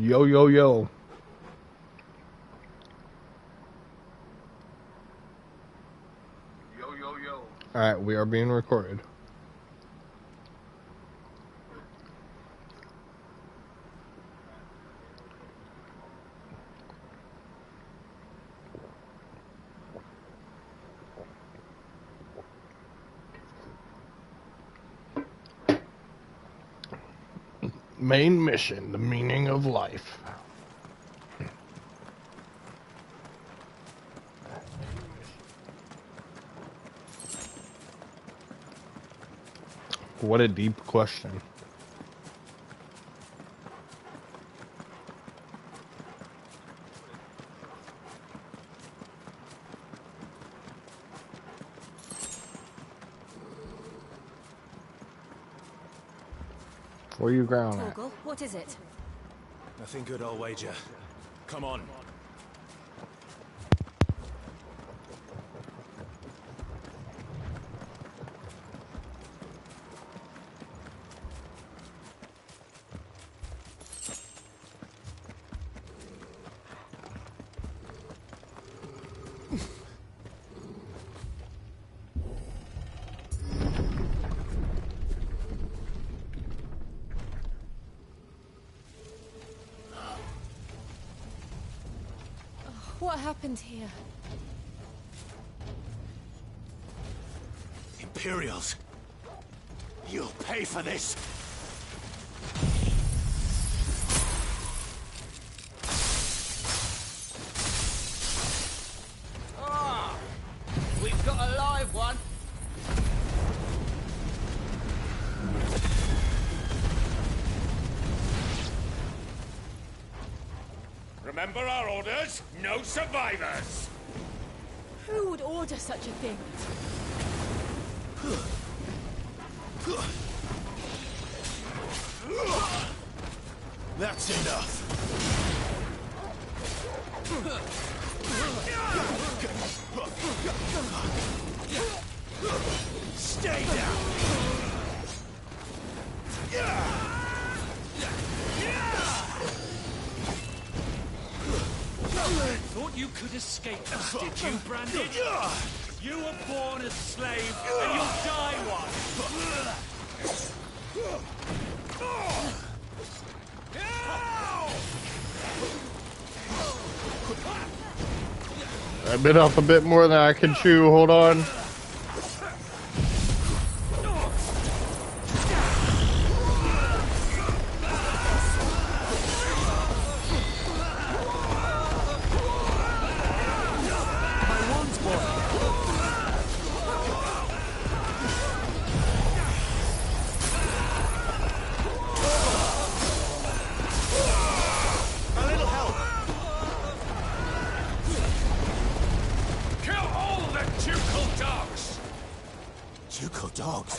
Yo, yo, yo. Yo, yo, yo. Alright, we are being recorded. Main mission, the meaning of life. What a deep question. Where you ground at? Torgal, what is it? Nothing good, I'll wager. Come on. What happened here? Imperials! You'll pay for this! Ah! We've got a live one! Remember our orders? No survivors! Who would order such a thing? That's enough! Stay down! Thought you could escape us, did you, Brandon? You were born a slave, and you'll die one! I bit off a bit more than I can chew, hold on. Dogs.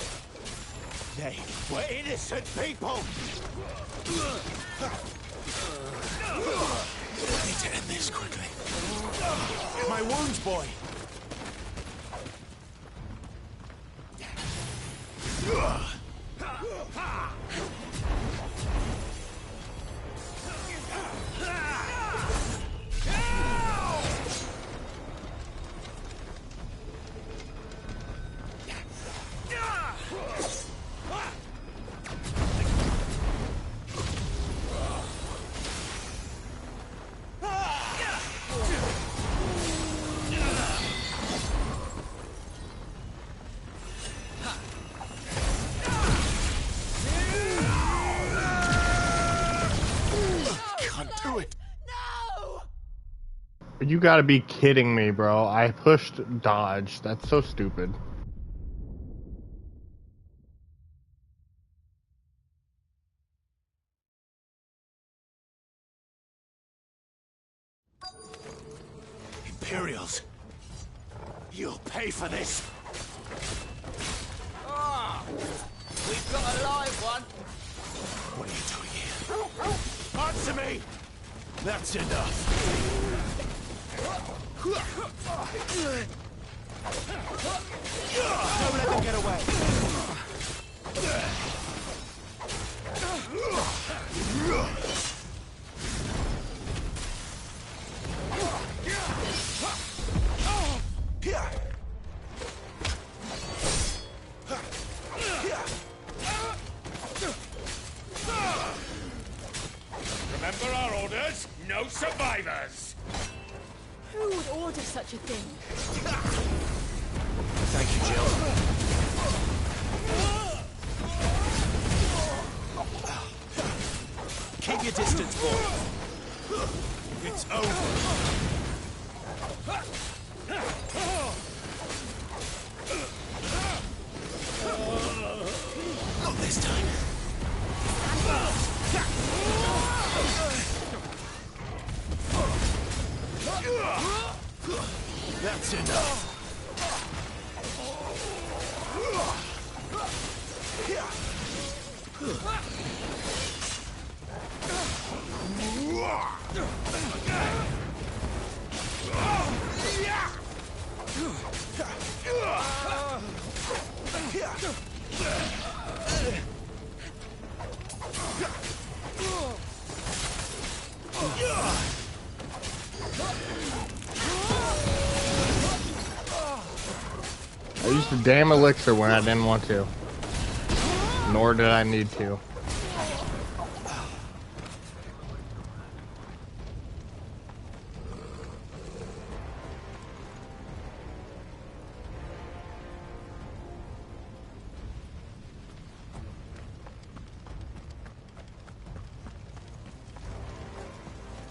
They were innocent people. I need to end this quickly. My wounds, boy. You gotta be kidding me, bro. I pushed dodge. That's so stupid. Imperials, you'll pay for this. Ah! We've got a live one! What are you doing here? Answer me! That's enough. Don't let them get away. such a thing? Thank you, Jill. Keep your distance, boy. It's over. Not this time. That's enough. I used the damn elixir when I didn't want to. Nor did I need to.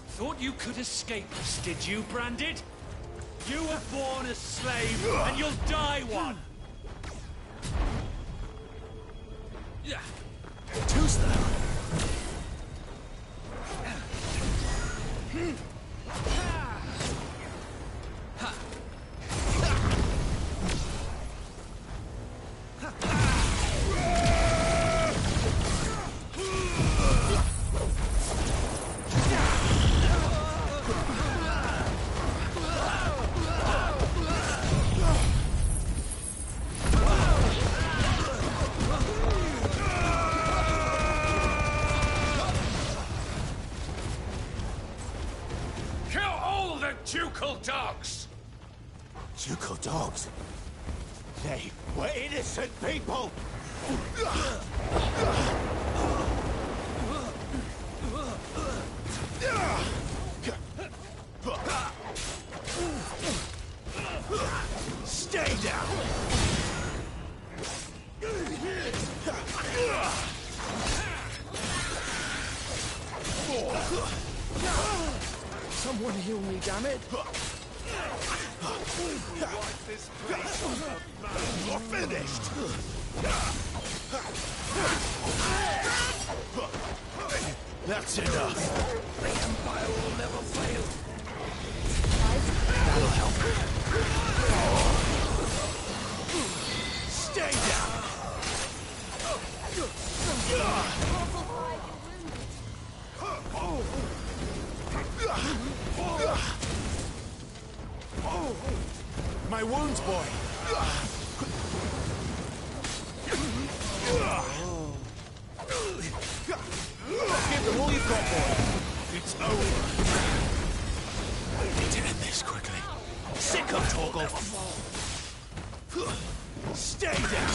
Thought you could escape us, did you, Branded? You were born a slave, and you'll die one! Yeah. Two's there. Ducal dogs! Ducal dogs? They were innocent people! Stay down! Someone heal me, damn it! You're finished! That's enough! The Empire will never fail! That'll help. Stay down! My wounds, boy! Give them all you've got, boy! It's over! We need to end this quickly. Sick of Torgal! Stay down!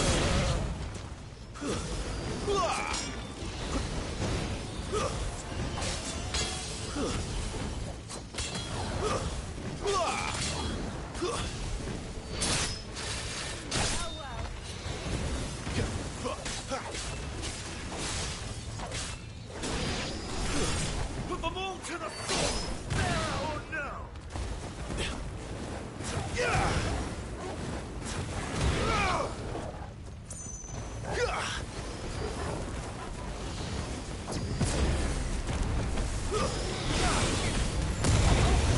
Put them all to the sword! There or no!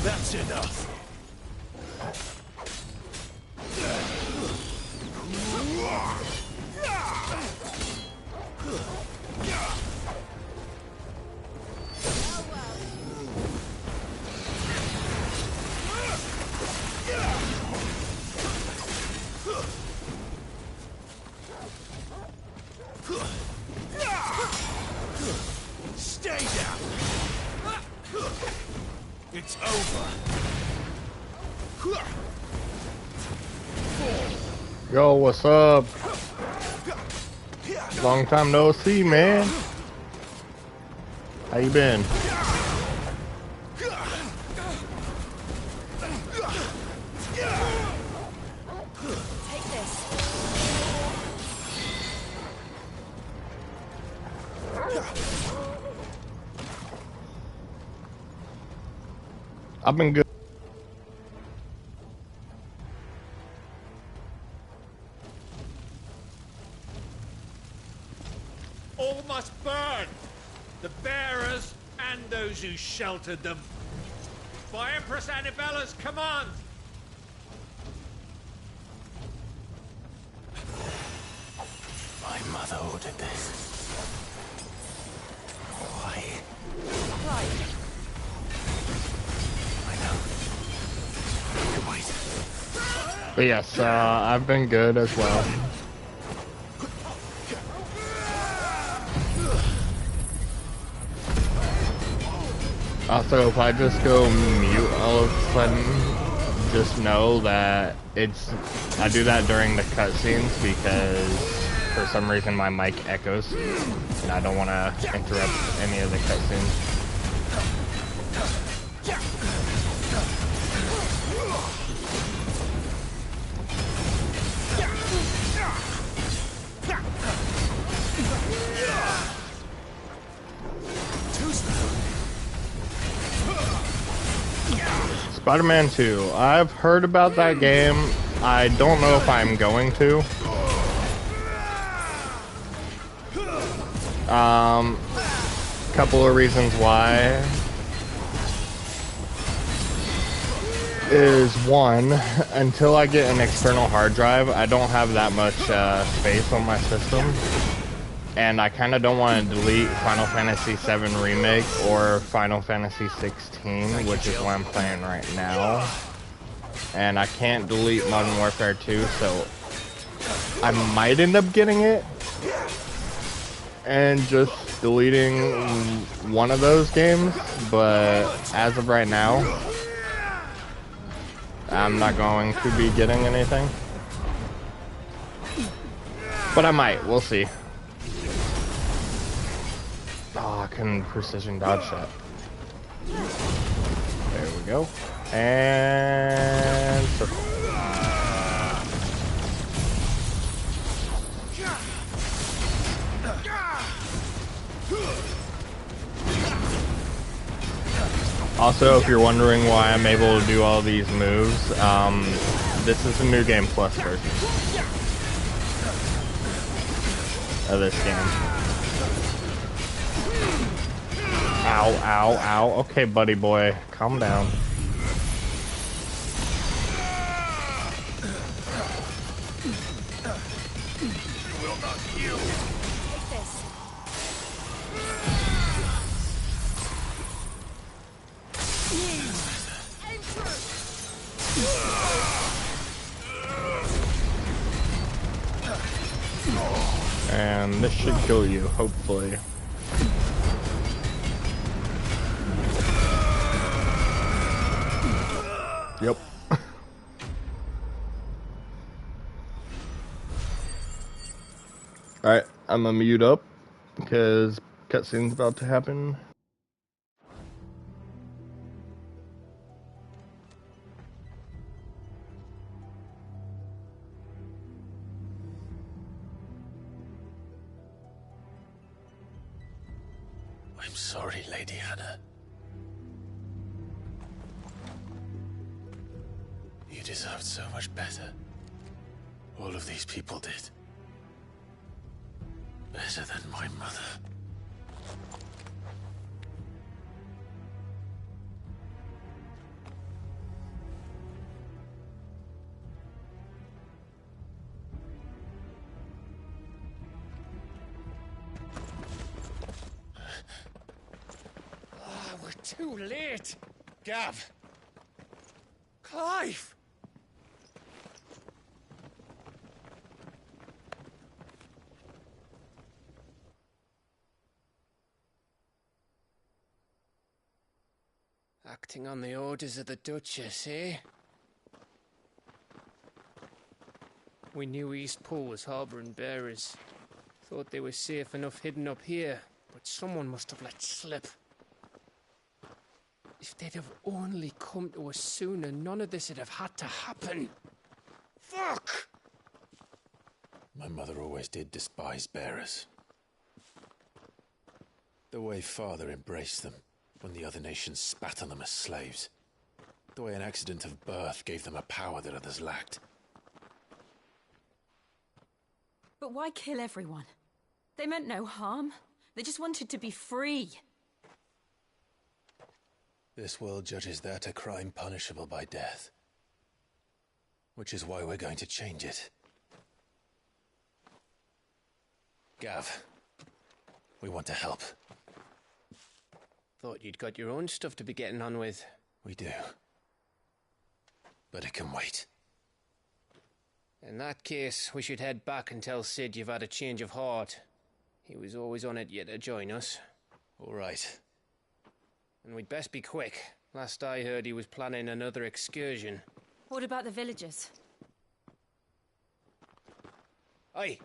That's enough! Stay down! It's over! Yo, what's up? Long time no see, man. How you been? I've been good. All must burn! The bearers and those who sheltered them. By Empress Annivella's command! My mother ordered this. Why? Right. I know. You can wait. But yes, I've been good as well. Also, if I just go mute all of a sudden, just know that I do that during the cutscenes because for some reason my mic echoes, and I don't want to interrupt any of the cutscenes. Spider-Man 2. I've heard about that game. I don't know if I'm going to. Couple of reasons why is one, until I get an external hard drive, I don't have that much space on my system. And I kind of don't want to delete Final Fantasy VII Remake or Final Fantasy 16, which is what I'm playing right now. And I can't delete Modern Warfare 2, so I might end up getting it and just deleting one of those games. But as of right now, I'm not going to be getting anything. But I might. We'll see. Oh, I couldn't precision dodge that. There we go. And circle. Also, if you're wondering why I'm able to do all these moves, this is the New Game Plus version of this game. Ow, ow, ow. Okay, buddy boy, calm down. Take this. And this should kill you, hopefully. Yep. Alright, I'm gonna mute up because cutscene's about to happen. I'm sorry, Lady Hannah. You deserved so much better. All of these people did. Better than my mother. We're too late. Gav. Clive. Acting on the orders of the Duchess, eh? We knew Eastpool was harbouring bearers. Thought they were safe enough hidden up here, but someone must have let slip. If they'd have only come to us sooner, none of this would have had to happen. Fuck! My mother always did despise bearers. The way Father embraced them when the other nations spat on them as slaves. The way an accident of birth gave them a power that others lacked. But why kill everyone? They meant no harm. They just wanted to be free. This world judges that a crime punishable by death. Which is why we're going to change it. Gav, we want to help. Thought you'd got your own stuff to be getting on with. We do. But it can wait. In that case, we should head back and tell Sid you've had a change of heart. He was always on it yet to join us. All right. And we'd best be quick. Last I heard, he was planning another excursion. What about the villagers? Aye.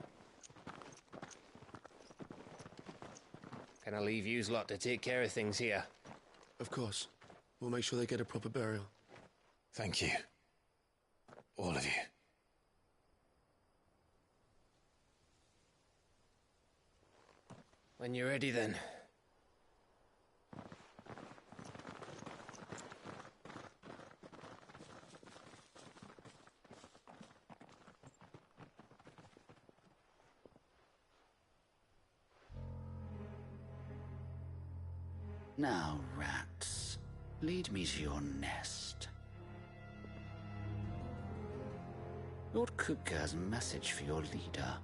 Can I leave yous lot to take care of things here? Of course. We'll make sure they get a proper burial. Thank you. All of you. When you're ready, then. Now, rats, lead me to your nest. Lord Kupka has a message for your leader.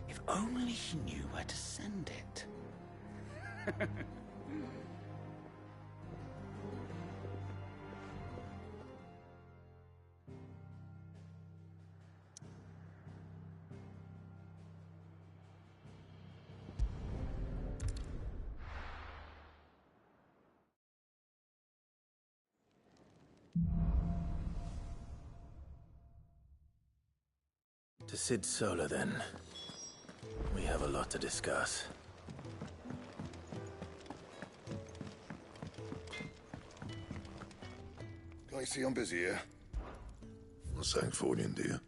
If only he knew where to send it. To Sid Solar, then. We have a lot to discuss. Can't you see I'm busy here? I'm saying Fordian, dear.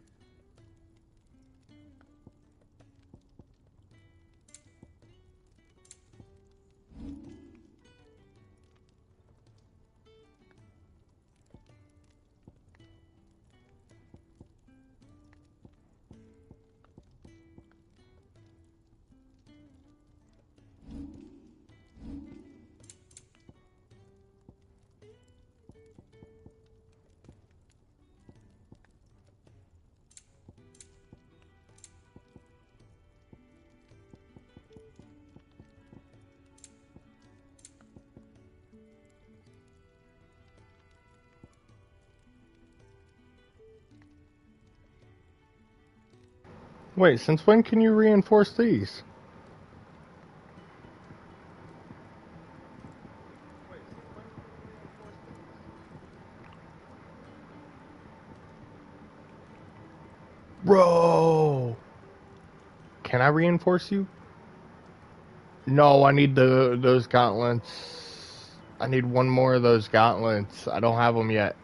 Wait, since when can you reinforce these? Bro! Can I reinforce you? No, I need those gauntlets. I need one more of those gauntlets. I don't have them yet.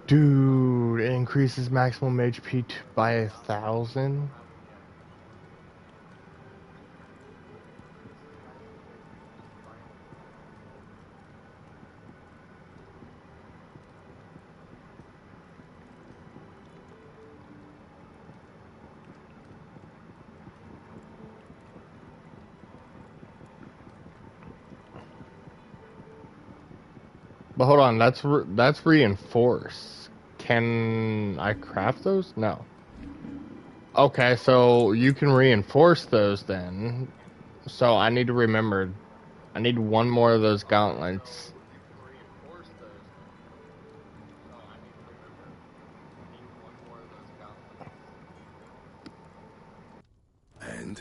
Dude, it increases maximum HP by 1,000. But hold on, that's reinforce. Can I craft those? No. Okay, so you can reinforce those then. So I need to remember. I need one more of those gauntlets. And?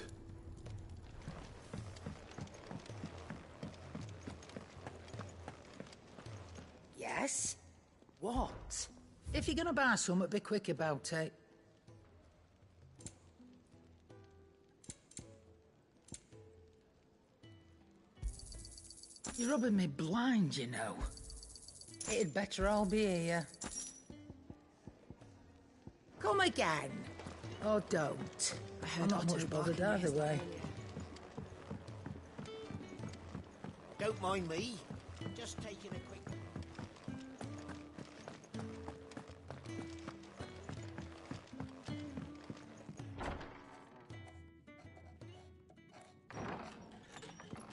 Yes? What? If you're gonna buy something, be quick about it. You're rubbing me blind, you know. It'd better all be here. Come again. Or don't. I'm not much bothered either way. Don't mind me. Just taking a quick...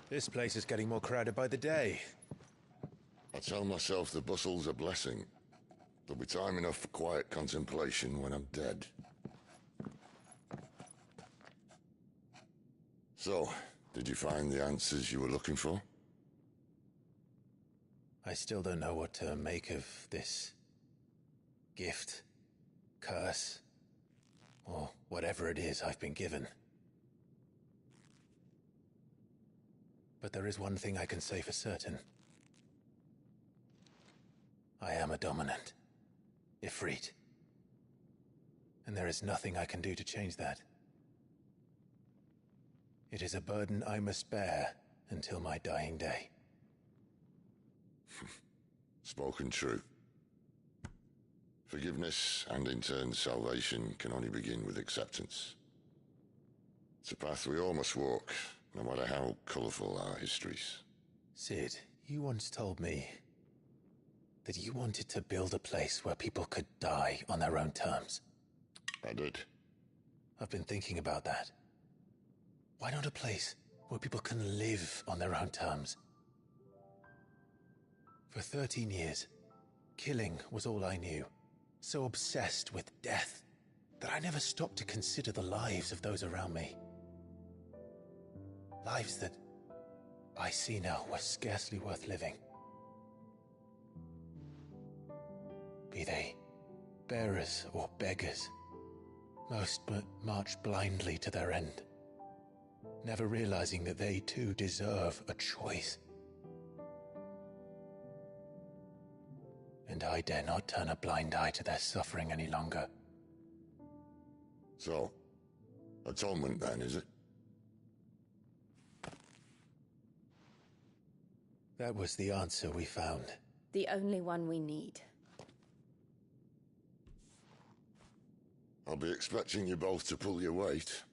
This place is getting more crowded by the day. I tell myself the bustle's a blessing. There'll be time enough for quiet contemplation when I'm dead. So, did you find the answers you were looking for? I still don't know what to make of this gift, curse, or whatever it is I've been given. But there is one thing I can say for certain. I am a dominant, Ifrit. And there is nothing I can do to change that. It is a burden I must bear until my dying day. Spoken true. Forgiveness and in turn salvation can only begin with acceptance. It's a path we all must walk, no matter how colourful our histories. Cid, you once told me that you wanted to build a place where people could die on their own terms. I did. I've been thinking about that. Why not a place where people can live on their own terms? For 13 years, killing was all I knew. So obsessed with death that I never stopped to consider the lives of those around me. Lives that I see now were scarcely worth living. Be they bearers or beggars, most march blindly to their end, never realizing that they too deserve a choice. And I dare not turn a blind eye to their suffering any longer. So, atonement then, is it? That was the answer we found. The only one we need. I'll be expecting you both to pull your weight.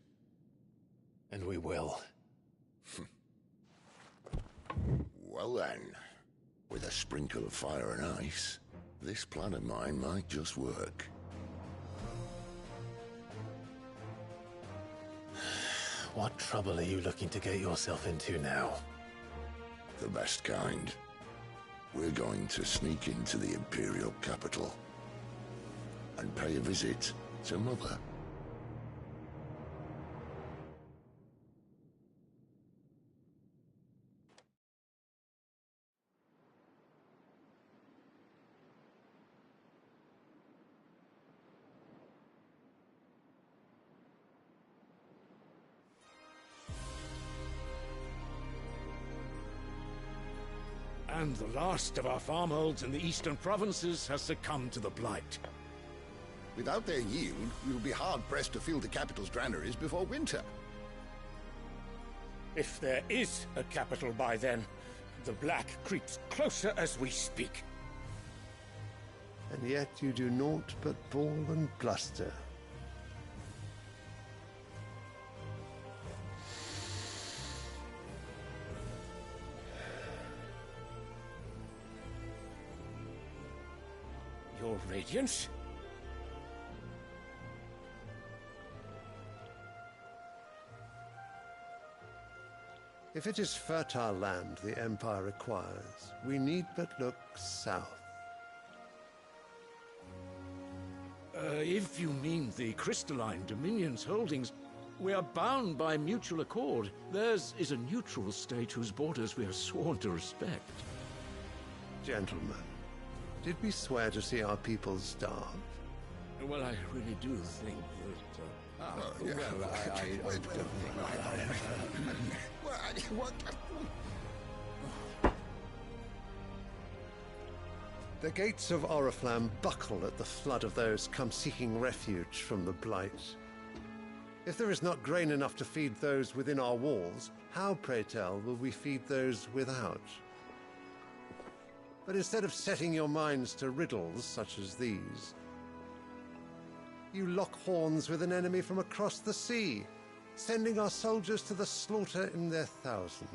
And we will. Well then, with a sprinkle of fire and ice, this plan of mine might just work. What trouble are you looking to get yourself into now? The best kind. We're going to sneak into the Imperial capital and pay a visit to Mother. And the last of our farmholds in the eastern provinces has succumbed to the blight. Without their yield, we will be hard-pressed to fill the capital's granaries before winter. If there is a capital by then, the black creeps closer as we speak. And yet you do naught but bawl and bluster. Your Radiance? If it is fertile land the Empire requires, we need but look south. If you mean the Crystalline Dominion's holdings, we are bound by mutual accord. Theirs is a neutral state whose borders we are sworn to respect. Gentlemen, did we swear to see our people starve? Well, I really do think that... The gates of Oriflamme buckle at the flood of those come seeking refuge from the Blight. If there is not grain enough to feed those within our walls, how, pray tell, will we feed those without? But instead of setting your minds to riddles such as these, you lock horns with an enemy from across the sea, sending our soldiers to the slaughter in their thousands.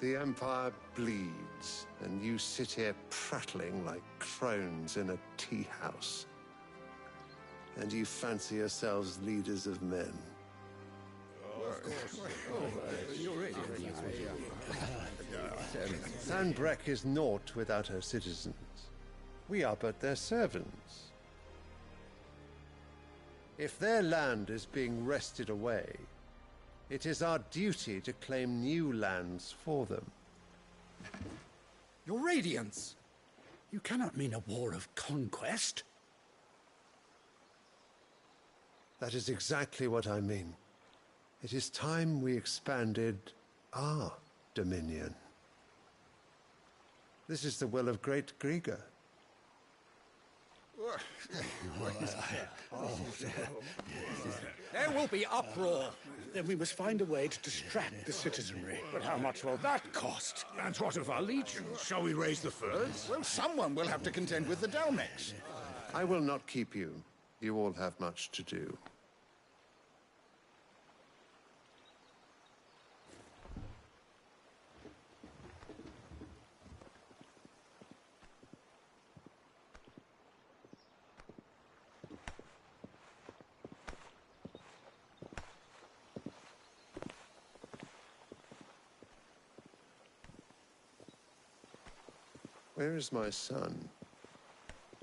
The Empire bleeds, and you sit here prattling like crones in a tea house. And you fancy yourselves leaders of men. Of Sanbreque is naught without her citizens. We are but their servants. If their land is being wrested away, it is our duty to claim new lands for them. Your Radiance! You cannot mean a war of conquest. That is exactly what I mean. It is time we expanded our dominion. This is the will of great Grieger. There will be uproar. Then we must find a way to distract the citizenry. But how much will that cost? And what of our legions? Shall we raise the furs? Well, someone will have to contend with the Dalmex. I will not keep you. You all have much to do. Where is my son?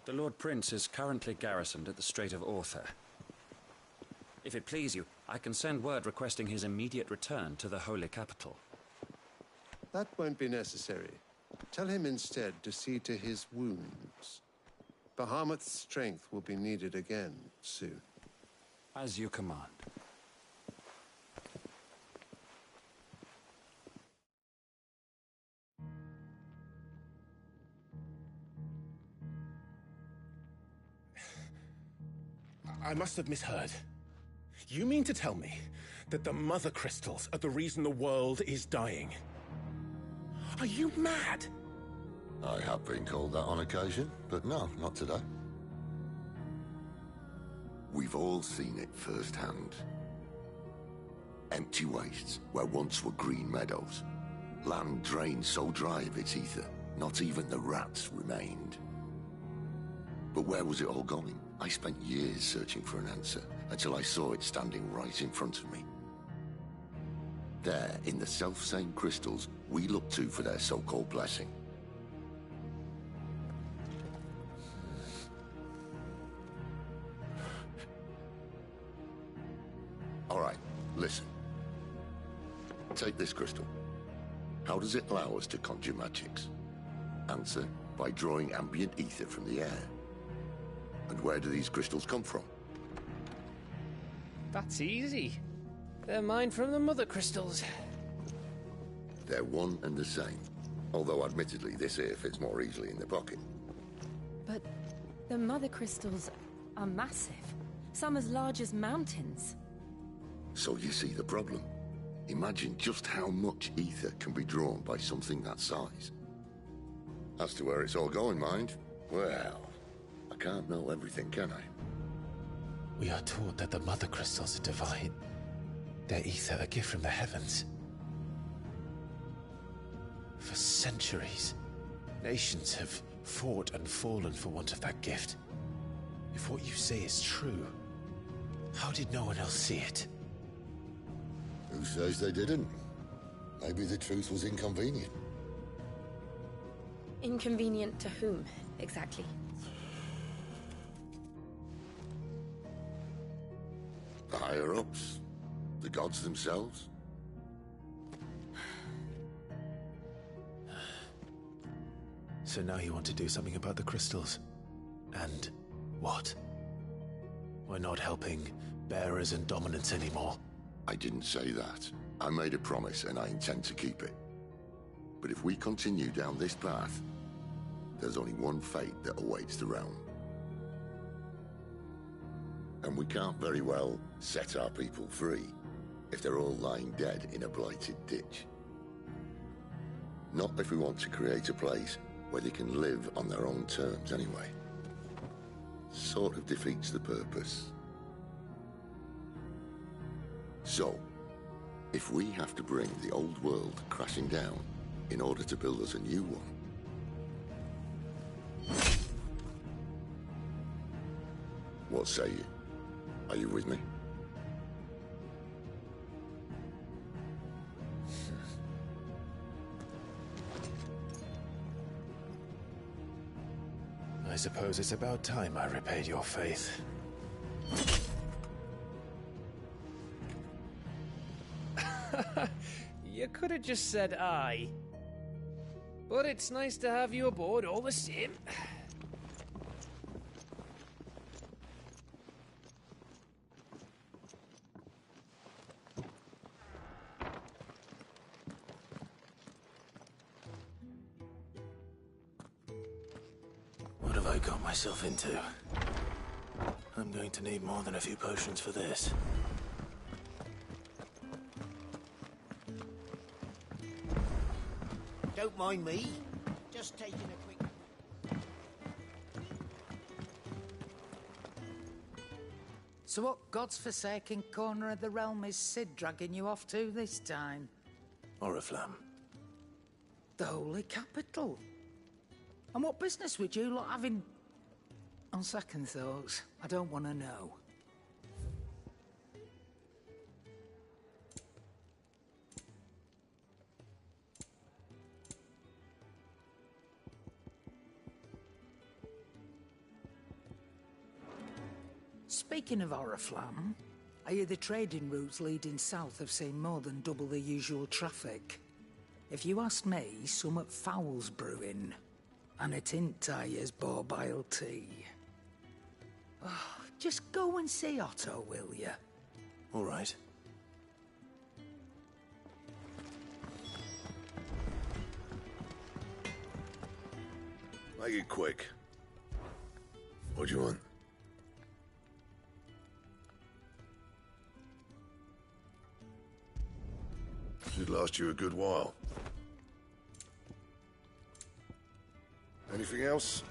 The Lord Prince is currently garrisoned at the Strait of Orther. If it please you, I can send word requesting his immediate return to the Holy Capital. That won't be necessary. Tell him instead to see to his wounds. Bahamut's strength will be needed again soon. As you command. I must have misheard. You mean to tell me that the Mother Crystals are the reason the world is dying? Are you mad? I have been called that on occasion, but no, not today. We've all seen it firsthand. Empty wastes where once were green meadows. Land drained so dry of its ether, not even the rats remained. But where was it all going? I spent years searching for an answer, until I saw it standing right in front of me. There, in the self-same crystals we look to for their so-called blessing. All right, listen. Take this crystal. How does it allow us to conjure magics? Answer, by drawing ambient ether from the air. And where do these crystals come from? That's easy. They're mine from the Mother Crystals. They're one and the same. Although admittedly this here fits more easily in the pocket. But the Mother Crystals are massive. Some as large as mountains. So you see the problem. Imagine just how much ether can be drawn by something that size. As to where it's all going, mind, well, I can't know everything, can I? We are taught that the Mother Crystals are divine. Their ether a gift from the heavens. For centuries, nations have fought and fallen for want of that gift. If what you say is true, how did no one else see it? Who says they didn't? Maybe the truth was inconvenient. Inconvenient to whom, exactly? The higher-ups? The gods themselves? So now you want to do something about the crystals? And what? We're not helping bearers and dominants anymore. I didn't say that. I made a promise and I intend to keep it. But if we continue down this path, there's only one fate that awaits the realm. And we can't very well set our people free if they're all lying dead in a blighted ditch. Not if we want to create a place where they can live on their own terms anyway. Sort of defeats the purpose. So, if we have to bring the old world crashing down in order to build us a new one, what say you? Are you with me? suppose it's about time I repaid your faith. You could have just said aye. But it's nice to have you aboard all the same. What have I got myself into? I'm going to need more than a few potions for this. Don't mind me. Just taking a quick... So what God's forsaken corner of the realm is Cid dragging you off to this time? Oriflamme. The Holy Capital. And what business would you lot have in... On second thoughts, I don't want to know. Speaking of Oriflamme, I hear the trading routes leading south have seen more than double the usual traffic. If you ask me, summat foul's brewing. And it ain't Tyre's borbile tea. Oh, just go and see Otto, will you? All right. Make it quick. What do you want? Should last you a good while. Anything else?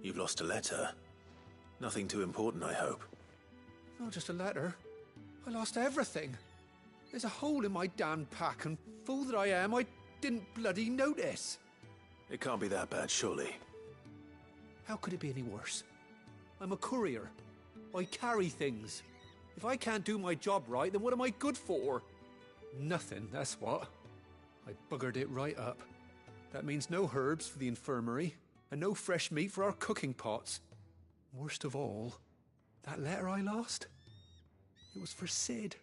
You've lost a letter. Nothing too important, I hope. Not just a letter. I lost everything. There's a hole in my damn pack, and fool that I am, I didn't bloody notice. It can't be that bad, surely. How could it be any worse? I'm a courier. I carry things. If I can't do my job right, then what am I good for? Nothing, that's what. I buggered it right up. That means no herbs for the infirmary, and no fresh meat for our cooking pots. Worst of all, that letter I lost? It was for Cid.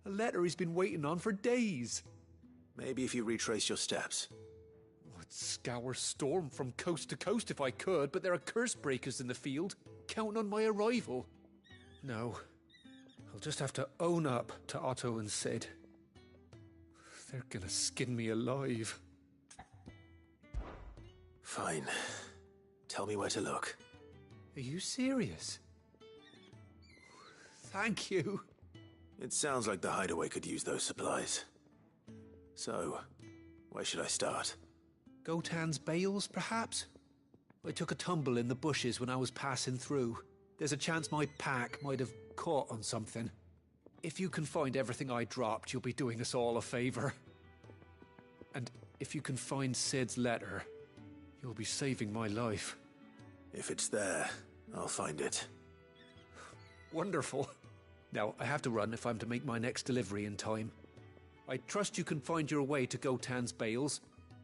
A letter he's been waiting on for days. Maybe if you retrace your steps. I'd scour Storm from coast to coast if I could, but there are curse breakers in the field, counting on my arrival. No, I'll just have to own up to Otto and Cid. They're gonna skin me alive. Fine. Tell me where to look. Are you serious? Thank you. It sounds like the hideaway could use those supplies. So, where should I start? Gotan's bales, perhaps? I took a tumble in the bushes when I was passing through. There's a chance my pack might have caught on something. If you can find everything I dropped, you'll be doing us all a favor. And if you can find Cid's letter, you'll be saving my life. If it's there, I'll find it. Wonderful. Now, I have to run if I'm to make my next delivery in time. I trust you can find your way to Gotan's bales.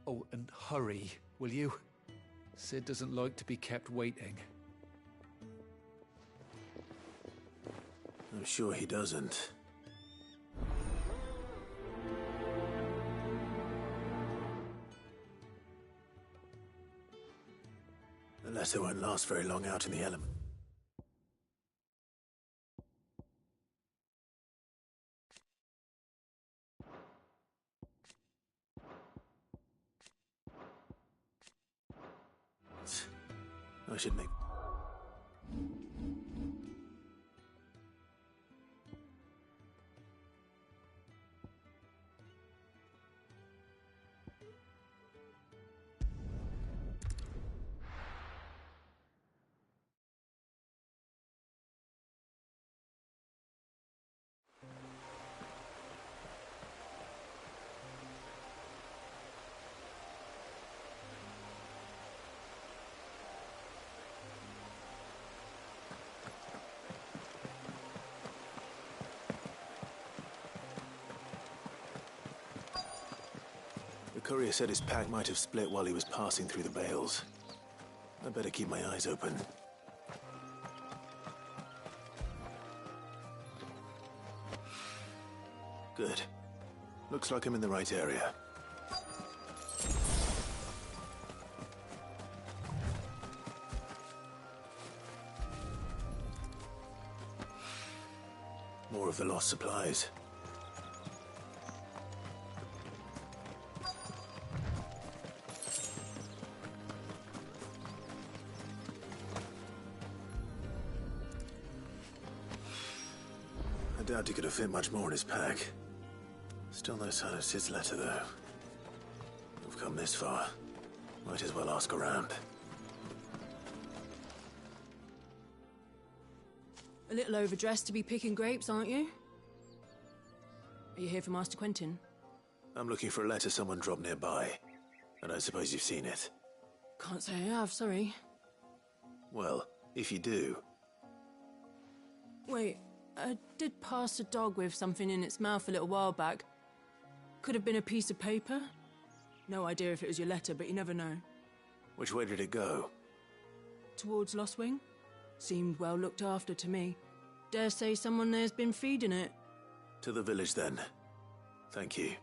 Oh, and hurry, will you? Cid doesn't like to be kept waiting. I'm sure he doesn't. The letter won't last very long out in the element. I should make... courier said his pack might have split while he was passing through the bales. I better keep my eyes open. Good. Looks like I'm in the right area. More of the lost supplies. I doubt he could have fit much more in his pack. Still no sign of Sid's letter, though. We've come this far. Might as well ask around. A little overdressed to be picking grapes, aren't you? Are you here for Master Quentin? I'm looking for a letter someone dropped nearby, and I suppose you've seen it. Can't say I have, sorry. Well, if you do... Wait, I did pass a dog with something in its mouth a little while back. Could have been a piece of paper. No idea if it was your letter, but you never know. Which way did it go? Towards Lostwing? Seemed well looked after to me. Dare say someone there's been feeding it. To the village, then. Thank you.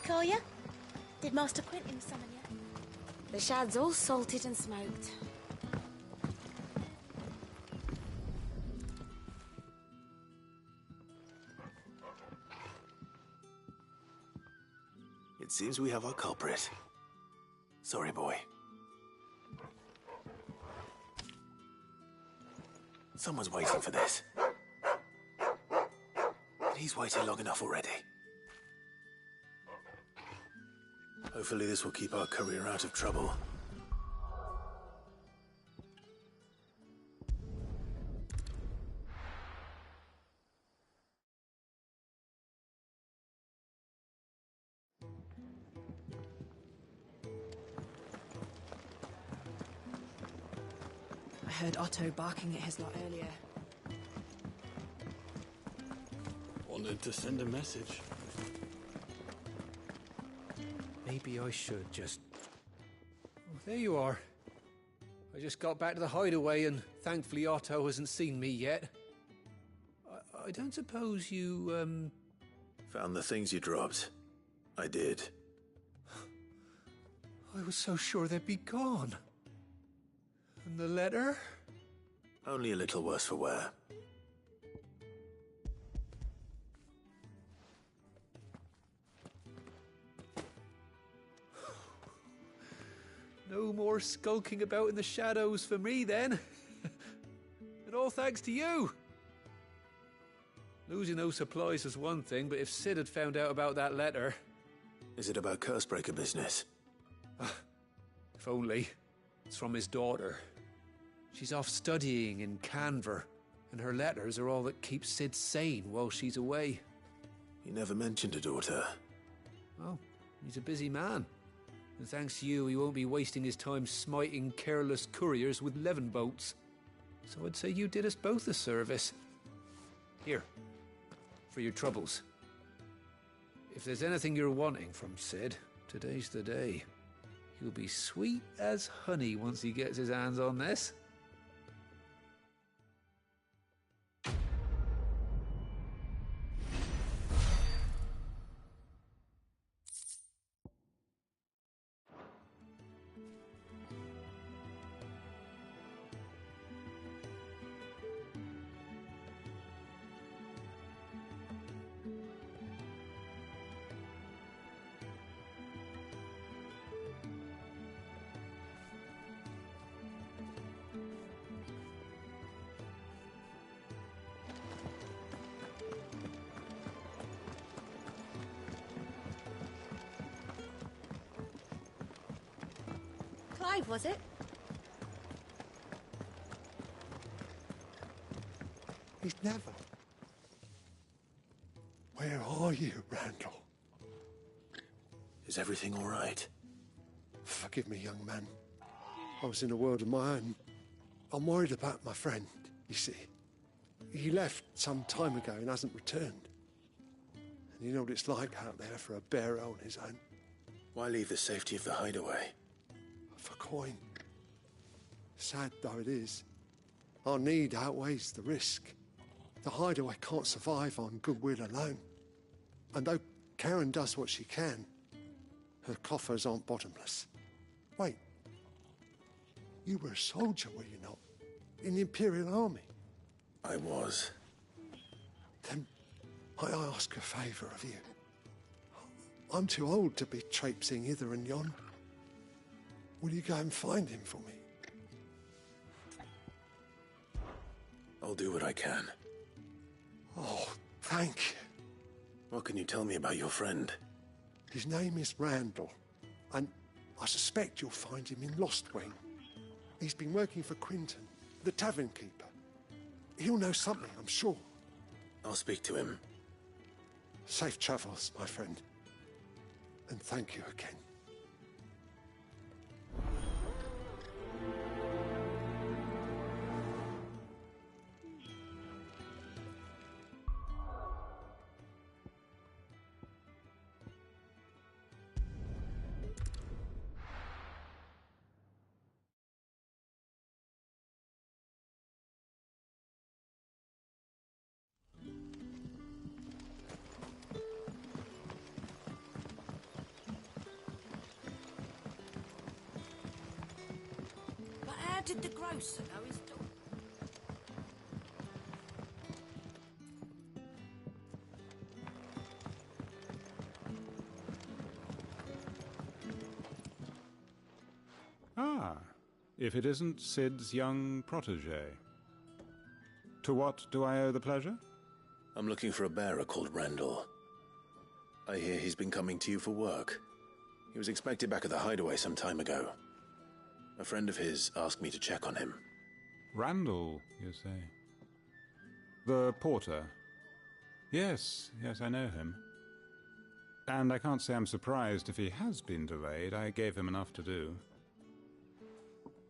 Back, are you? Did Master Quentin summon you? The shad's all salted and smoked. It seems we have our culprit. Sorry, boy. Someone's waiting for this. And he's waited long enough already. Hopefully this will keep our courier out of trouble. I heard Otto barking at his lot earlier. Wanted to send a message. Maybe I should just... Oh, there you are. I just got back to the hideaway and thankfully Otto hasn't seen me yet. I don't suppose you, Found the things you dropped. I did. I was so sure they'd be gone. And the letter? Only a little worse for wear. No more skulking about in the shadows for me, then. And all thanks to you. Losing those supplies was one thing, but if Cid had found out about that letter... Is it about Cursebreaker business? If only. It's from his daughter. She's off studying in Canver, and her letters are all that keeps Cid sane while she's away. He never mentioned a daughter. Oh, he's a busy man. And thanks to you, he won't be wasting his time smiting careless couriers with levin boats. So I'd say you did us both a service. Here, for your troubles. If there's anything you're wanting from Cid, today's the day. He'll be sweet as honey once he gets his hands on this. Clive, was it? He's never. Where are you, Randall? Is everything all right? Forgive me, young man. I was in a world of my own. I'm worried about my friend, you see. He left some time ago and hasn't returned. And you know what it's like out there for a bearer on his own. Why leave the safety of the hideaway? For coin. Sad though it is, our need outweighs the risk. The hideaway can't survive on goodwill alone. And though Karen does what she can, her coffers aren't bottomless. Wait. You were a soldier, were you not? In the Imperial Army? I was. Then I ask a favour of you. I'm too old to be traipsing hither and yon. Will you go and find him for me? I'll do what I can. Oh, thank you. What can you tell me about your friend? His name is Randall, and I suspect you'll find him in Lostwing. He's been working for Quinton, the tavern keeper. He'll know something, I'm sure. I'll speak to him. Safe travels, my friend. And thank you again. But how did the grocer know his daughter? Ah, if it isn't Sid's young protege. To what do I owe the pleasure? I'm looking for a bearer called Randall. I hear he's been coming to you for work. He was expected back at the hideaway some time ago. A friend of his asked me to check on him. Randall, you say? The porter? Yes, I know him. And I can't say I'm surprised if he has been delayed. I gave him enough to do.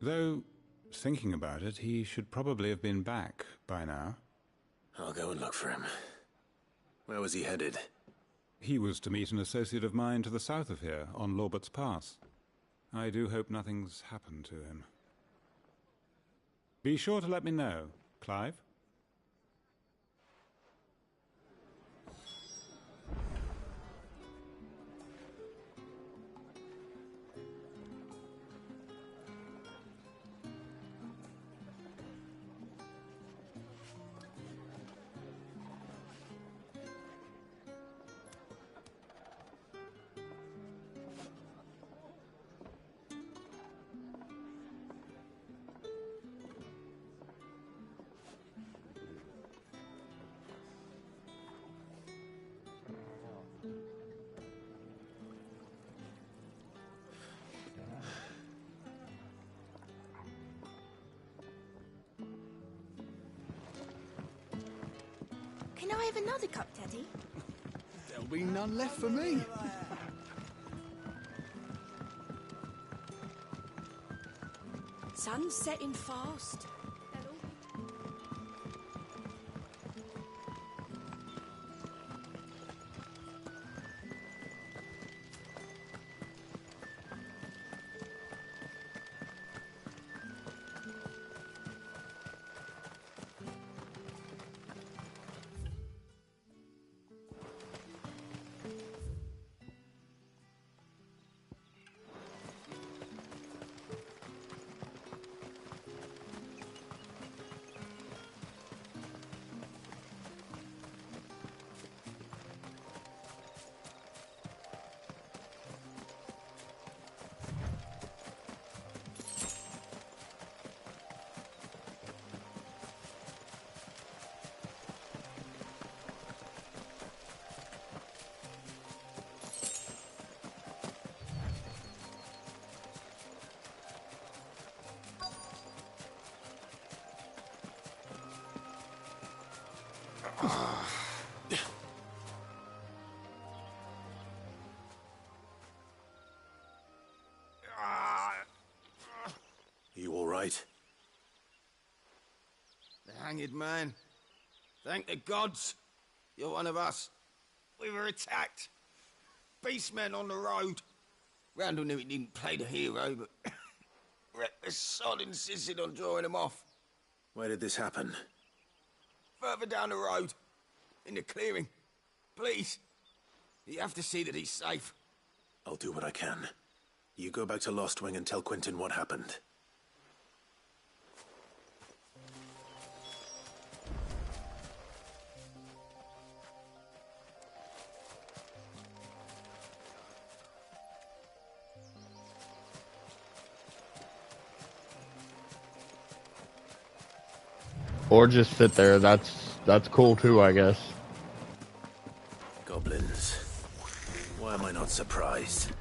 Though, thinking about it, he should probably have been back by now. I'll go and look for him. Where was he headed? He was to meet an associate of mine to the south of here, on Lorbert's Pass. I do hope nothing's happened to him. Be sure to let me know, Clive. Can I have another cup, Teddy? There'll be none left for me. Sun's setting fast. hanged man. Thank the gods. You're one of us. We were attacked. Beastmen on the road. Randall knew he didn't play the hero, but the sod insisted on drawing him off. Where did this happen? Further down the road. In the clearing. Please. You have to see that he's safe. I'll do what I can. You go back to Lost Wing and tell Quentin what happened. Or just sit there. That's cool too, I guess. Goblins. Why am I not surprised?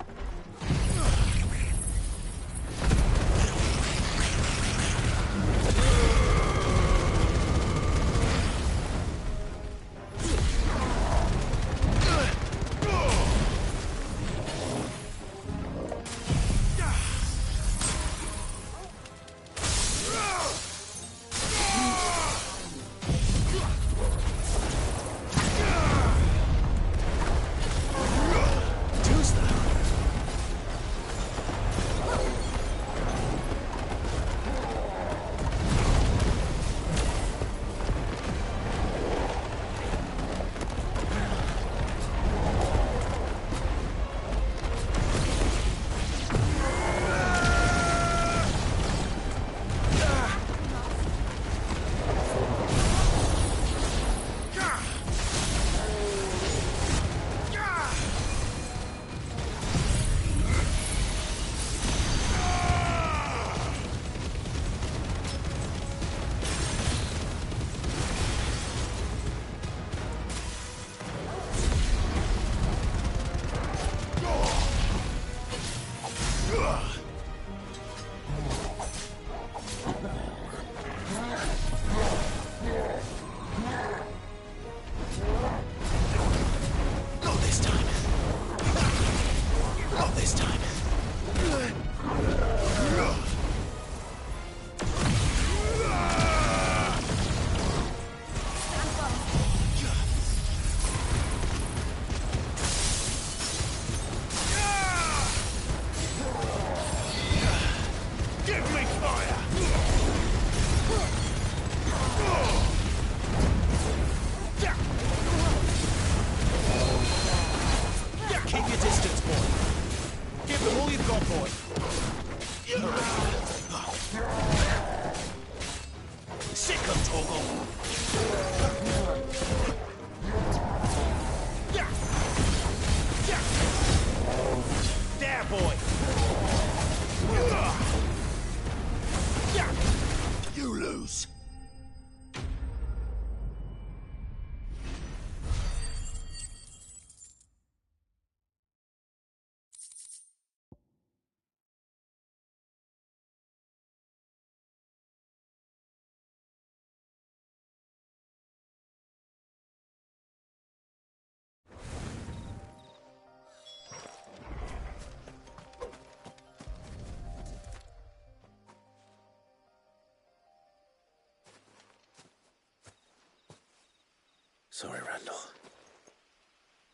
Sorry, Randall.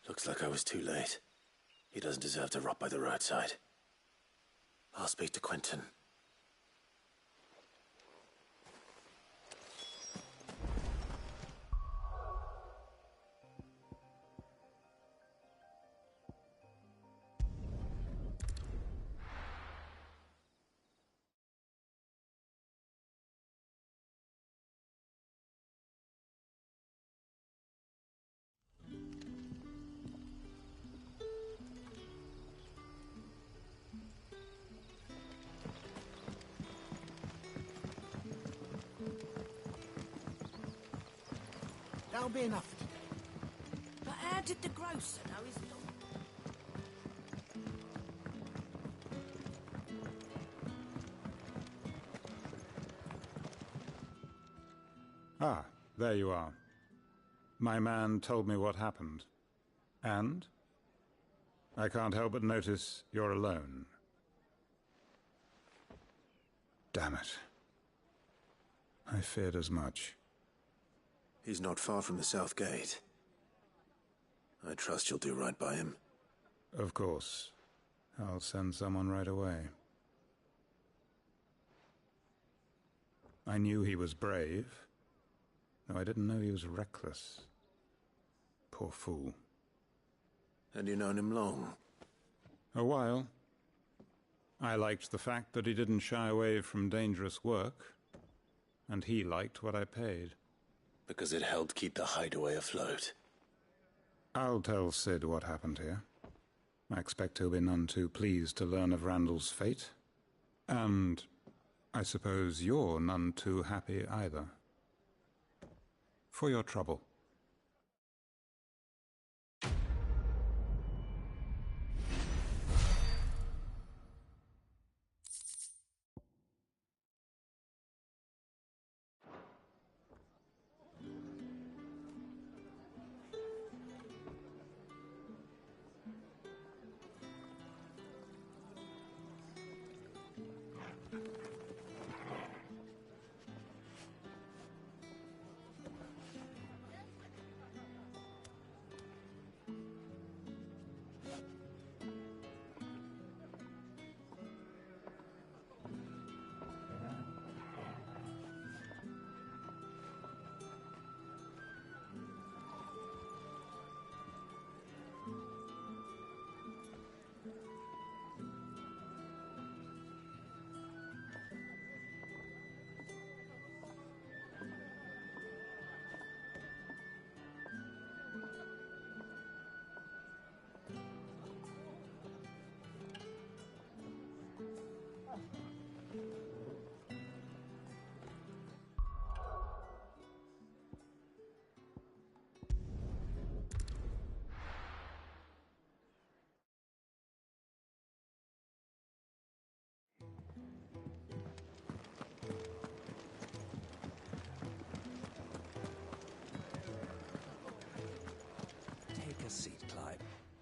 Looks like I was too late. He doesn't deserve to rot by the roadside. I'll speak to Quentin. That'll be enough for today. But how did the grocer know his dog? Ah, there you are. My man told me what happened. And? I can't help but notice you're alone. Damn it. I feared as much. He's not far from the South Gate. I trust you'll do right by him. Of course. I'll send someone right away. I knew he was brave, though I didn't know he was reckless. Poor fool. Had you known him long? A while. I liked the fact that he didn't shy away from dangerous work, and he liked what I paid. Because it helped keep the hideaway afloat. I'll tell Sid what happened here. I expect he'll be none too pleased to learn of Randall's fate. And I suppose you're none too happy either. For your trouble.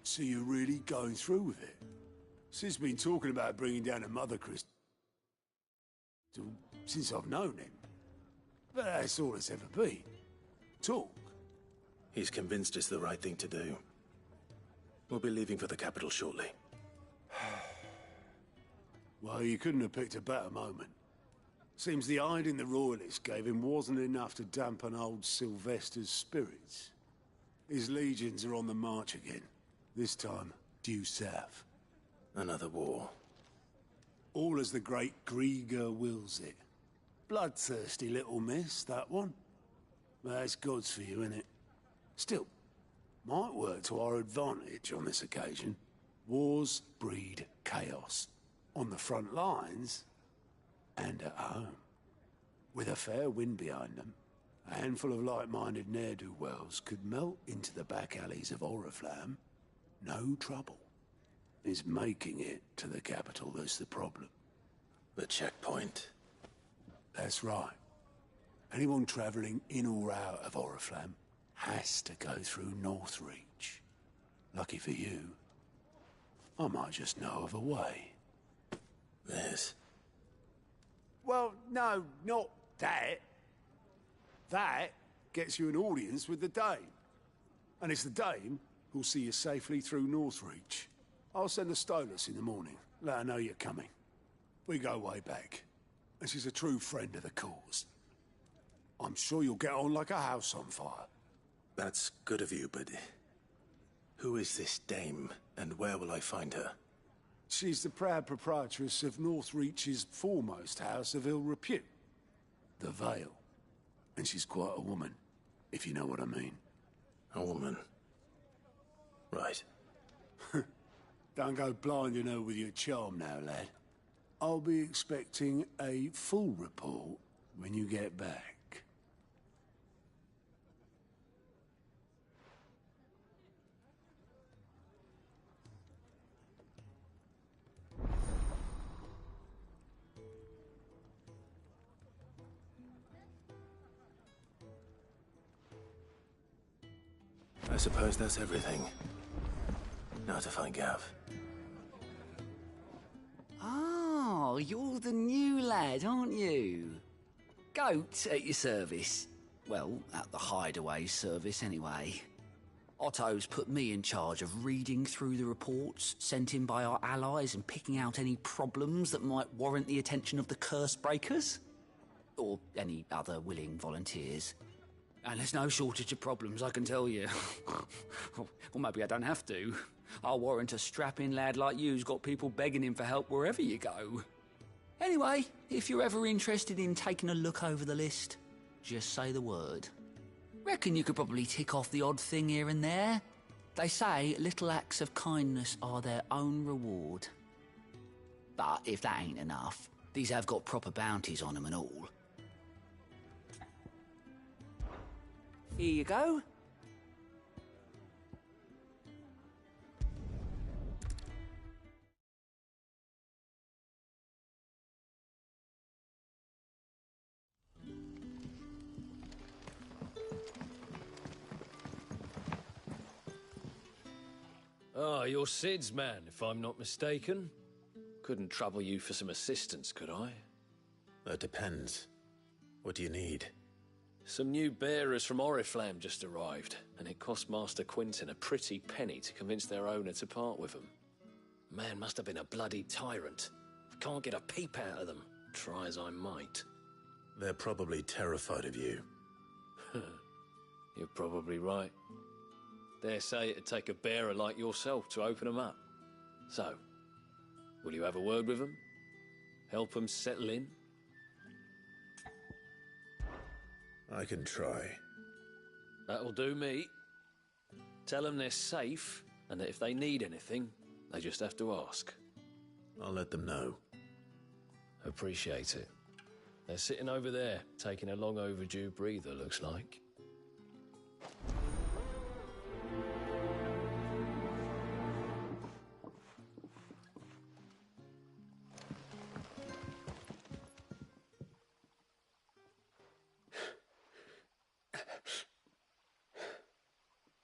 So you're really going through with it? Sid's been talking about bringing down a Mother Crystal since I've known him. But that's all it's ever been. Talk. He's convinced it's the right thing to do. We'll be leaving for the capital shortly. Well, you couldn't have picked a better moment. Seems the hiding the Royalists gave him wasn't enough to dampen old Sylvester's spirits. His legions are on the march again. This time, due south. Another war. All as the great Grieger wills it. Bloodthirsty little miss, that one. That's God's for you, innit? Still, might work to our advantage on this occasion. Wars breed chaos. On the front lines, and at home. With a fair wind behind them, a handful of like-minded ne'er-do-wells could melt into the back alleys of Oriflamme. No trouble. It's making it to the capital that's the problem. The checkpoint. That's right. Anyone travelling in or out of Oriflamme has to go through Northreach. Lucky for you, I might just know of a way. This? Well, no, not that. That gets you an audience with the Dame. And it's the Dame who'll see you safely through Northreach. I'll send a Stolas in the morning. Let her know you're coming. We go way back. And she's a true friend of the cause. I'm sure you'll get on like a house on fire. That's good of you, but who is this Dame, and where will I find her? She's the proud proprietress of Northreach's foremost house of ill repute, the Vale. And she's quite a woman, if you know what I mean. A woman? Right. Don't go blinding her with your charm now, lad. I'll be expecting a full report when you get back. I suppose that's everything. Now to find Gav. Oh, you're the new lad, aren't you? Goat at your service. Well, at the Hideaway service anyway. Otto's put me in charge of reading through the reports sent in by our allies and picking out any problems that might warrant the attention of the curse breakers. Or any other willing volunteers. And there's no shortage of problems, I can tell you. Or maybe I don't have to. I'll warrant a strapping lad like you's got people begging him for help wherever you go. Anyway, if you're ever interested in taking a look over the list, just say the word. Reckon you could probably tick off the odd thing here and there. They say little acts of kindness are their own reward. But if that ain't enough, these have got proper bounties on them and all. Here you go. Ah, you're Sid's man, if I'm not mistaken. Couldn't trouble you for some assistance, could I? That depends. What do you need? Some new bearers from Oriflamme just arrived, and it cost Master Quinton a pretty penny to convince their owner to part with them. Man must have been a bloody tyrant. I can't get a peep out of them, try as I might. They're probably terrified of you. You're probably right. Dare say it'd take a bearer like yourself to open them up. So, will you have a word with them? Help them settle in? I can try. That'll do me. Tell them they're safe, and that if they need anything, they just have to ask. I'll let them know. Appreciate it. They're sitting over there, taking a long overdue breather, looks like.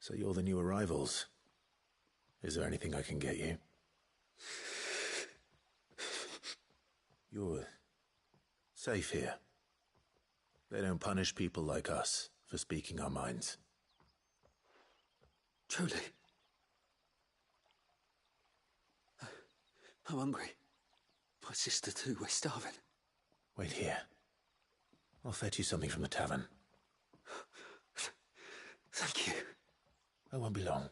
So you're the new arrivals. Is there anything I can get you? You're safe here. They don't punish people like us for speaking our minds. Truly. I'm hungry. My sister too, we're starving. Wait here. I'll fetch you something from the tavern. Thank you. I won't be long.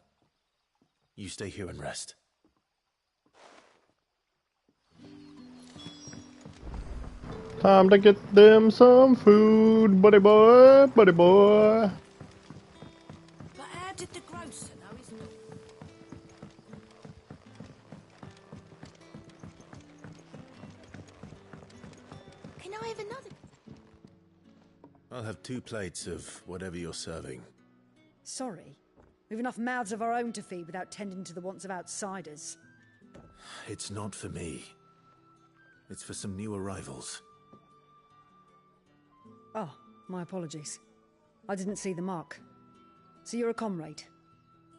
You stay here and rest. Time to get them some food, buddy boy, buddy boy. But how did the grocer know he's not? Can I have another? I'll have 2 plates of whatever you're serving. Sorry. We've enough mouths of our own to feed without tending to the wants of outsiders. It's not for me. It's for some new arrivals. Oh, my apologies. I didn't see the mark. So you're a comrade.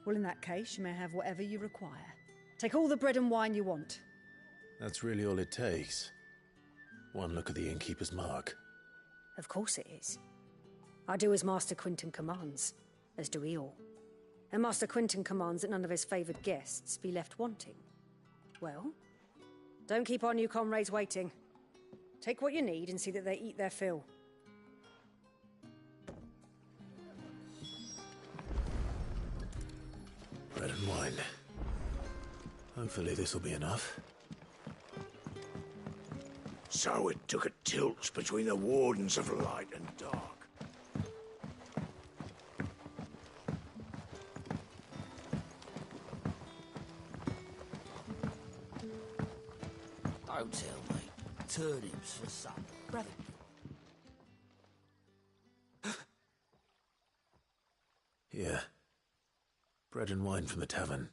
Well, in that case, you may have whatever you require. Take all the bread and wine you want. That's really all it takes. One look at the innkeeper's mark. Of course it is. I do as Master Quinton commands, as do we all. And Master Quinton commands that none of his favoured guests be left wanting. Well, don't keep our new comrades waiting. Take what you need and see that they eat their fill. Bread and wine. Hopefully this'll be enough. So it took a tilt between the Wardens of Light and Dark. Don't tell me. Turnips for supper. Brother. Here. Bread and wine from the tavern.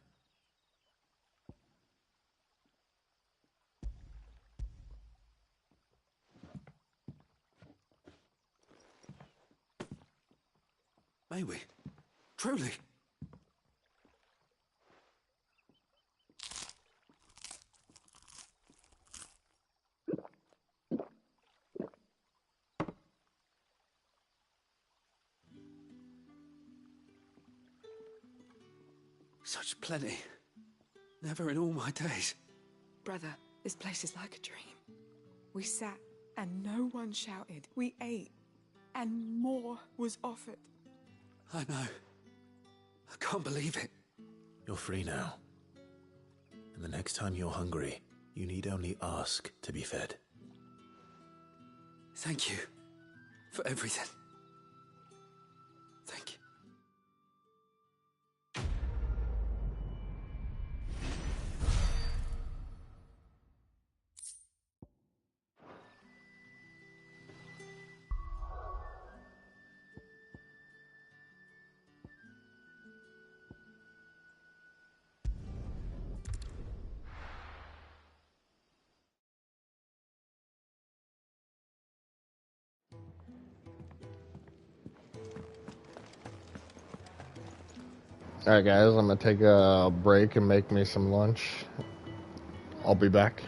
May we? Truly? Such plenty. Never in all my days. Brother, this place is like a dream. We sat and no one shouted. We ate and more was offered. I know. I can't believe it. You're free now. And the next time you're hungry, you need only ask to be fed. Thank you for everything. Thank you. Alright guys, I'm gonna take a break and make me some lunch. I'll be back.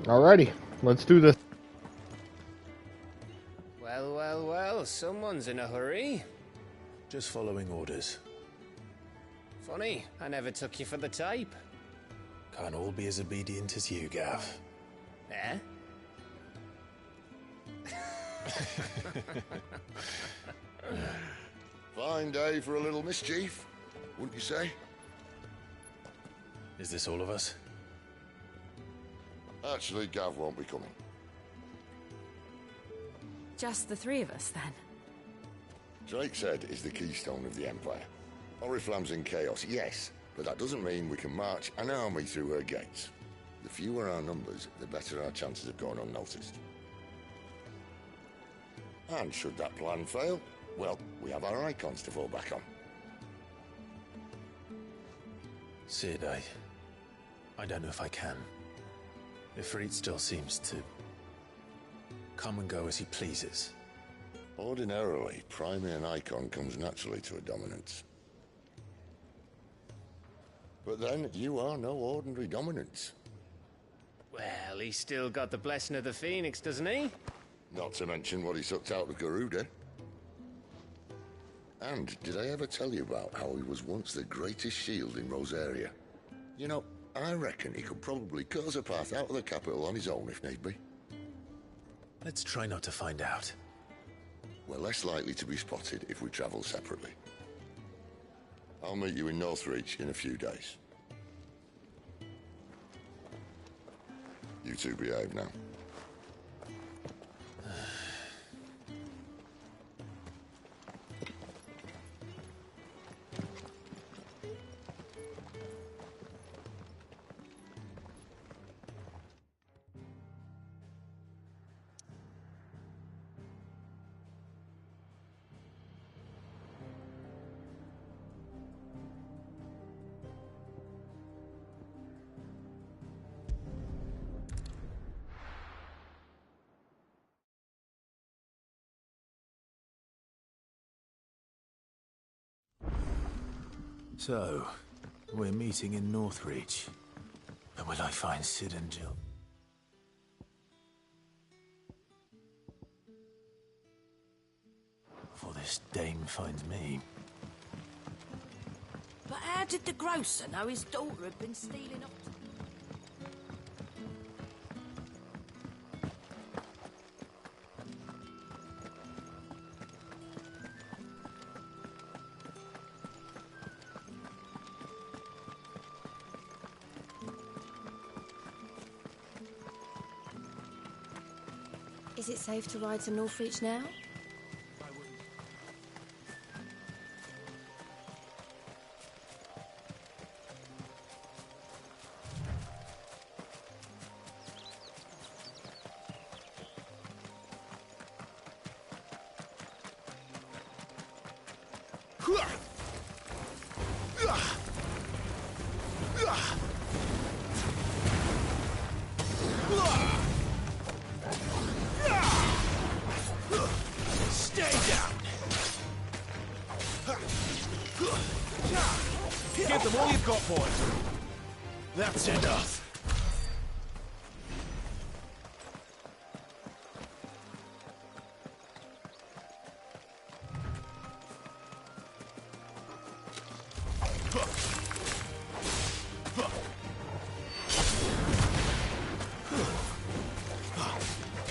Alrighty, let's do this. Well, well, well, someone's in a hurry. Just following orders. Funny, I never took you for the type. Can't all be as obedient as you, Gav. Eh? Fine day for a little mischief, wouldn't you say? Is this all of us? Actually, Gav won't be coming. Just the three of us, then? Drake's Head is the keystone of the Empire. Oriflamme's in chaos, yes, but that doesn't mean we can march an army through her gates. The fewer our numbers, the better our chances of going unnoticed. And should that plan fail, well, we have our icons to fall back on. Cid, I don't know if I can. Ifrit still seems to come and go as he pleases. Ordinarily, priming an icon comes naturally to a dominance. But then, you are no ordinary dominance. Well, he's still got the blessing of the Phoenix, doesn't he? Not to mention what he sucked out of Garuda. And did I ever tell you about how he was once the greatest shield in Rosaria? You know, I reckon he could probably cut us a path out of the capital on his own if need be. Let's try not to find out. We're less likely to be spotted if we travel separately. I'll meet you in Northreach in a few days. You two behave now. So, we're meeting in Northreach. But will I find Cid and Jill? Before this dame finds me. But how did the grocer know his daughter had been stealing off? Is it safe to ride to Northreach now? Give them all you've got, boys. That's enough.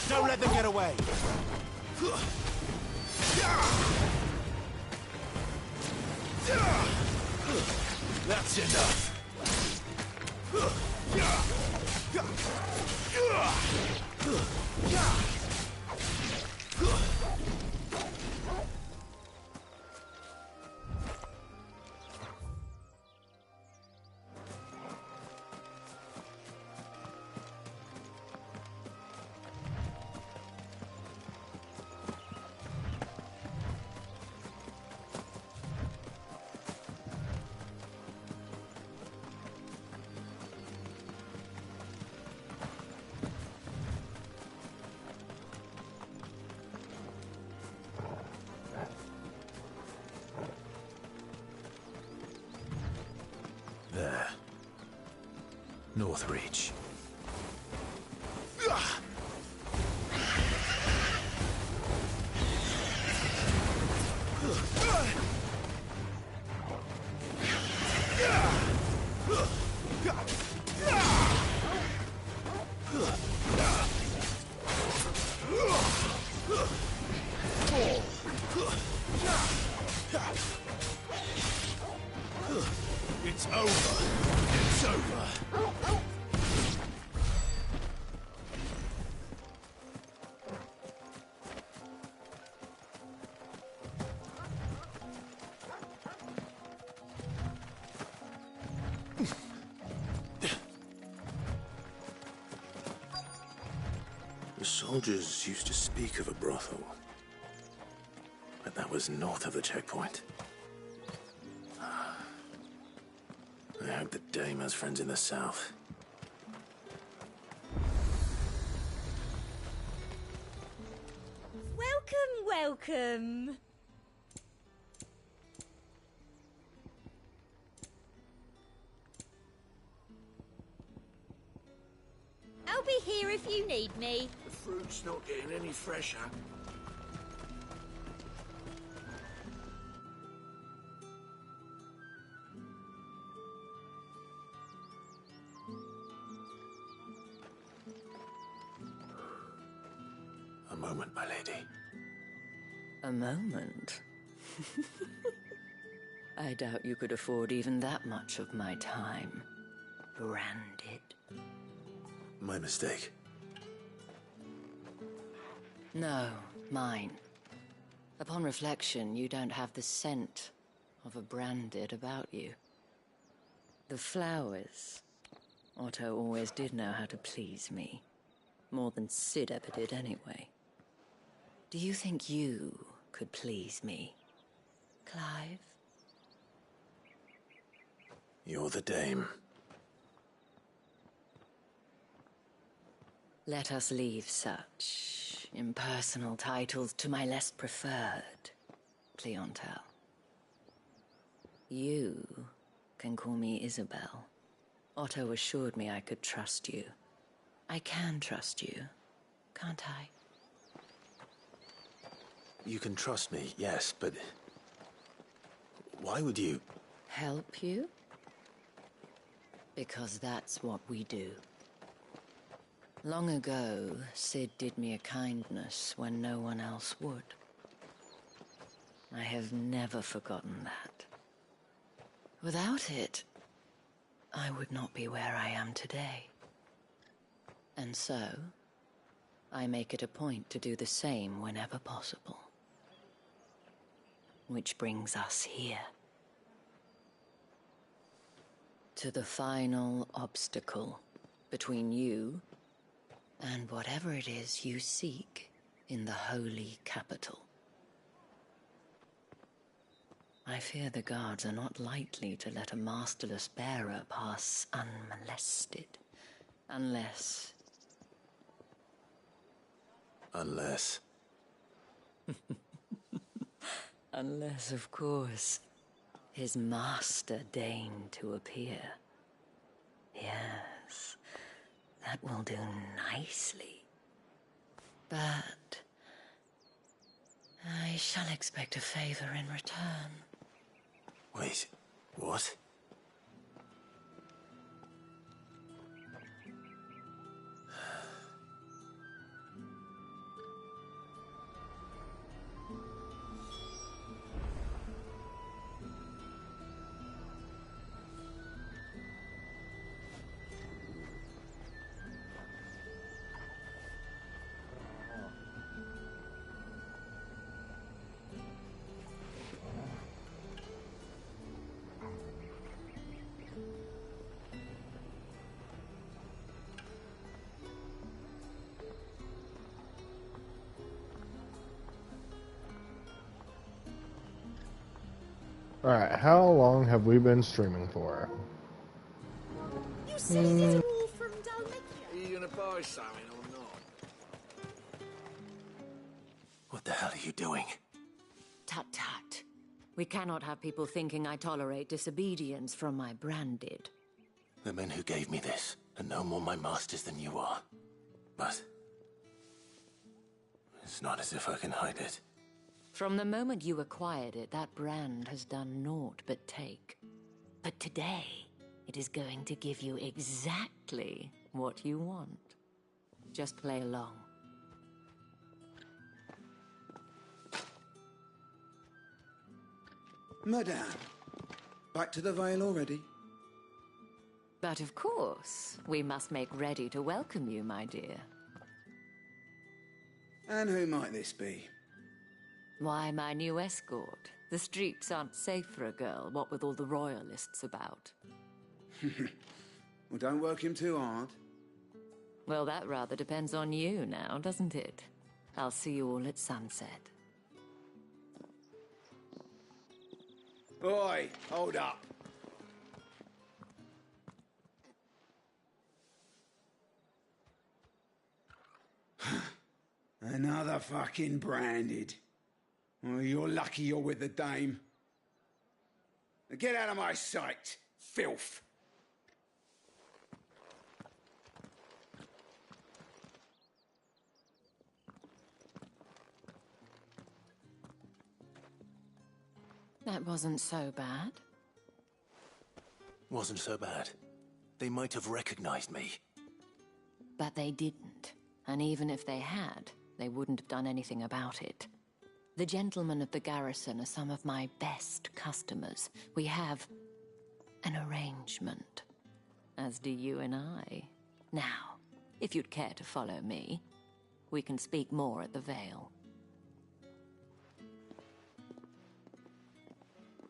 Don't let them get away. That's enough. There. Northreach. It's over. It's over. The soldiers used to speak of a brothel, but that was north of the checkpoint. I hope the dame has friends in the south. Welcome. I'll be here if you need me. The fruit's not getting any fresher. A moment, my lady. A moment? I doubt you could afford even that much of my time. Branded. My mistake. No, mine. Upon reflection, you don't have the scent of a branded about you. The flowers. Otto always did know how to please me. More than Sid ever did anyway. Do you think you could please me, Clive? You're the dame. Let us leave such impersonal titles to my less preferred clientele. You can call me Isabel. Otto assured me I could trust you. I can trust you, can't I? You can trust me, yes, but why would you? Help you? Because that's what we do. Long ago, Sid did me a kindness when no one else would. I have never forgotten that. Without it, I would not be where I am today. And so, I make it a point to do the same whenever possible. Which brings us here. To the final obstacle between you and whatever it is you seek in the holy capital. I fear the guards are not likely to let a masterless bearer pass unmolested. Unless... Unless, of course, his master deigned to appear. Yes, that will do nicely. But I shall expect a favor in return. Wait, what? Alright, how long have we been streaming for? You citizens are all from Dalmekia. Are you gonna buy something or not? What the hell are you doing? Tut tut. We cannot have people thinking I tolerate disobedience from my branded. The men who gave me this are no more my masters than you are. But it's not as if I can hide it. From the moment you acquired it, that brand has done naught but take. But today, It is going to give you exactly what you want. Just play along. Madame, back to the Vale already? But of course, we must make ready to welcome you, my dear. And who might this be? Why, my new escort. The streets aren't safe for a girl, what with all the royalists about. Well, don't work him too hard. Well, that rather depends on you now, doesn't it? I'll see you all at sunset. Oi, hold up. Another fucking branded. Oh, you're lucky you're with the dame. Now get out of my sight, filth. That wasn't so bad. Wasn't so bad. They might have recognized me. But they didn't. And even if they had, they wouldn't have done anything about it. The gentlemen of the garrison are some of my best customers. We have an arrangement, as do you and I. Now, if you'd care to follow me, we can speak more at the Vale.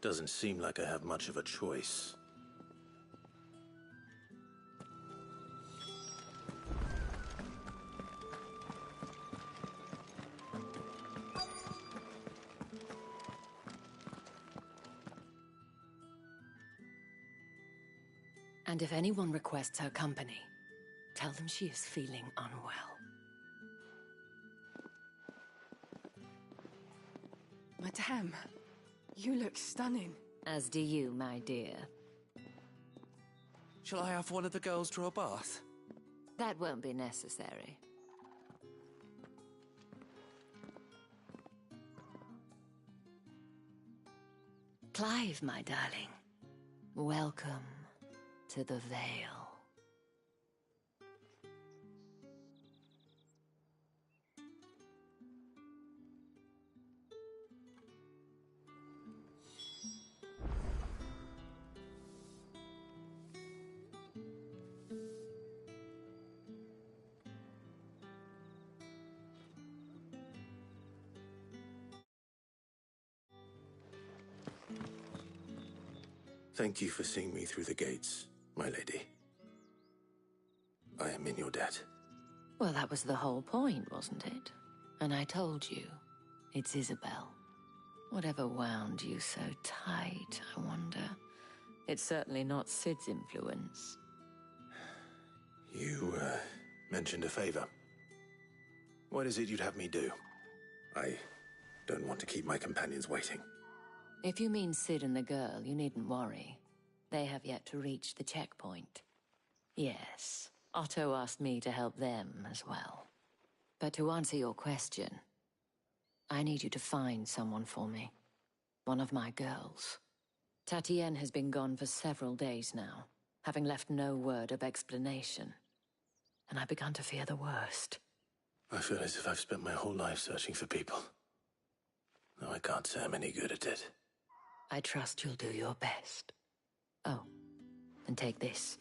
Doesn't seem like I have much of a choice. And if anyone requests her company, tell them she is feeling unwell. Madame, you look stunning. As do you, my dear. Shall I have one of the girls draw a bath? That won't be necessary. Clive, my darling, welcome to the Vale. Thank you for seeing me through the gates, my lady. I am in your debt. Well, that was the whole point, wasn't it? And I told you, it's Isabel. Whatever wound you so tight, I wonder. It's certainly not Sid's influence. You, mentioned a favor. What is it you'd have me do? I don't want to keep my companions waiting. If you mean Sid and the girl, you needn't worry. They have yet to reach the checkpoint. Yes, Otto asked me to help them as well. But to answer your question, I need you to find someone for me. One of my girls. Tatienne has been gone for several days now, having left no word of explanation. And I've begun to fear the worst. I feel as if I've spent my whole life searching for people. Though I can't say I'm any good at it. I trust you'll do your best. Oh, and take this.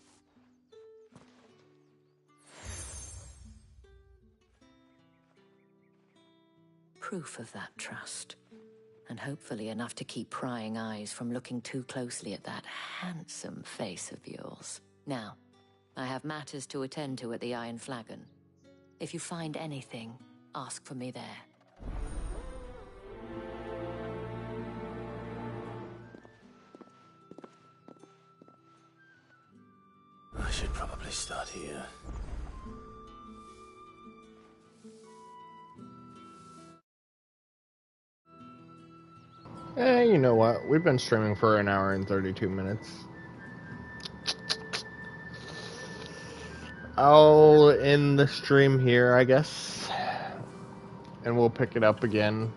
Proof of that trust. And hopefully enough to keep prying eyes from looking too closely at that handsome face of yours. Now, I have matters to attend to at the Iron Flagon. If you find anything, ask for me there. I should probably start here. You know what? We've been streaming for an hour and 32 minutes. I'll end the stream here, I guess. And we'll pick it up again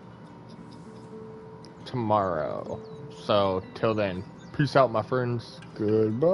tomorrow. So, till then, Peace out, my friends. Goodbye.